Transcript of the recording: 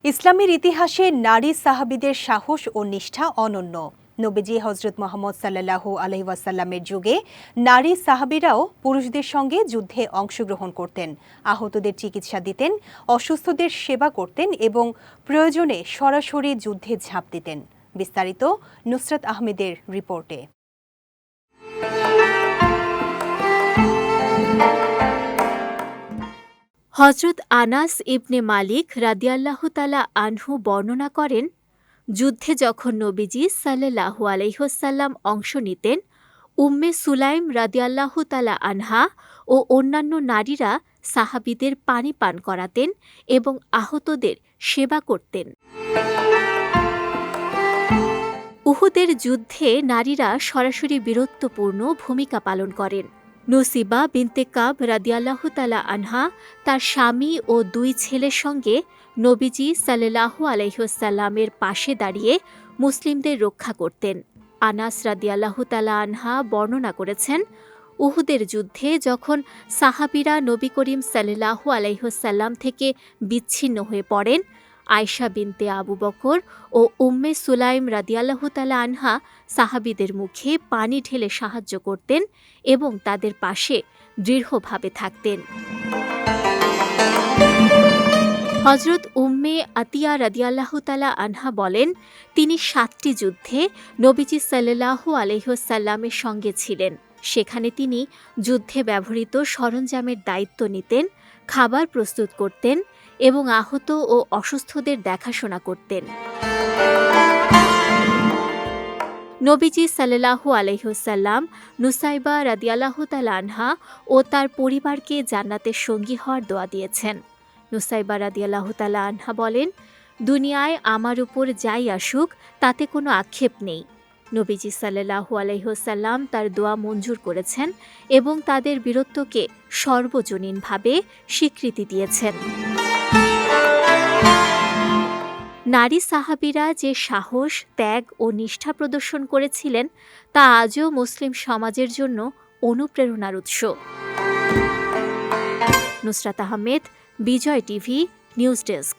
ইসলামের ইতিহাসে নারী সাহাবীদের সাহস ও নিষ্ঠা অনন্য। নবীজি হজরত মুহাম্মদ সাল্লাল্লাহু আলাইহি ওয়াসাল্লামের যুগে নারী সাহাবীরাও পুরুষদের সঙ্গে যুদ্ধে অংশগ্রহণ করতেন, আহতদের চিকিৎসা দিতেন, অসুস্থদের সেবা করতেন এবং প্রয়োজনে সরাসরি যুদ্ধে ঝাঁপ দিতেন। বিস্তারিত নুসরাত আহমেদের রিপোর্টে। হযরত আনাস ইবনে মালিক রাদিয়াল্লাহু তাআলা আনহু বর্ণনা করেন, যুদ্ধে যখন নবীজি সাল্লাল্লাহু আলাইহি ওয়াসাল্লাম অংশ নিতেন, উম্মে সুলাইম রাদিয়াল্লাহু তাআলা আনহা ও অন্যান্য নারীরা সাহাবীদের পানি পান করাতেন এবং আহতদের সেবা করতেন। উহুদের যুদ্ধে নারীরা সরাসরি বীরত্বপূর্ণ ভূমিকা পালন করেন। নসিবা বিনতে কাব রাদিয়াল্লাহু তাআলা আনহা তার স্বামী ও দুই ছেলের সঙ্গে নবীজি সাল্লাল্লাহু আলাইহি ওয়াসাল্লামের পাশে দাঁড়িয়ে মুসলিমদের রক্ষা করতেন। আনাস রাদিয়াল্লাহু তাআলা আনহা বর্ণনা করেছেন, উহুদের যুদ্ধে যখন সাহাবীরা নবী করিম সাল্লাল্লাহু আলাইহি ওয়াসাল্লাম থেকে বিচ্ছিন্ন হয়ে পড়েন, আয়েশা বিনতে আবু বকর ও উম্মে সুলাইম রাদিয়াল্লাহু তাআলা আনহা সাহাবীদের মুখে পানি ঢেলে সাহায্য করতেন এবং তাদের পাশে দৃঢ়ভাবে থাকতেন। হযরত উম্মে আতিয়া রাদিয়াল্লাহু তাআলা আনহা বলেন, তিনি ৭টি যুদ্ধে নবীজি সাল্লাল্লাহু আলাইহি ওয়াসাল্লামের সঙ্গে ছিলেন। সেখানে তিনি যুদ্ধে ব্যবহৃত সরঞ্জামের দায়িত্ব নিতেন, খাবার প্রস্তুত করতেন এবং আহত ও অসুস্থদের দেখাশোনা করতেন। নবীজি সাল্লাল্লাহু আলাইহি ওয়াসাল্লাম নুসাইবা রাদিয়াল্লাহু তাআলা আনহা ও তার পরিবারকে জান্নাতের সঙ্গী হওয়ার দোয়া দিয়েছেন। নুসাইবা রাদিয়াল্লাহু তাআলা আনহা বলেন, দুনিয়ায় আমার উপর যাই আসুক তাতে কোনো আক্ষেপ নেই। নবীজি সাল্লাল্লাহু আলাইহি ওয়াসাল্লাম তার দোয়া মঞ্জুর করেছেন এবং তাদের বীরত্বকে সর্বজনীনভাবে স্বীকৃতি দিয়েছেন। নারী সাহাবীরা যে সাহস, ত্যাগ ও নিষ্ঠা প্রদর্শন করেছিলেন তা আজও মুসলিম সমাজের জন্য অনুপ্রেরণার উৎস। নুসরাত আহমেদ, বিজয় টিভি, নিউজ ডেস্ক।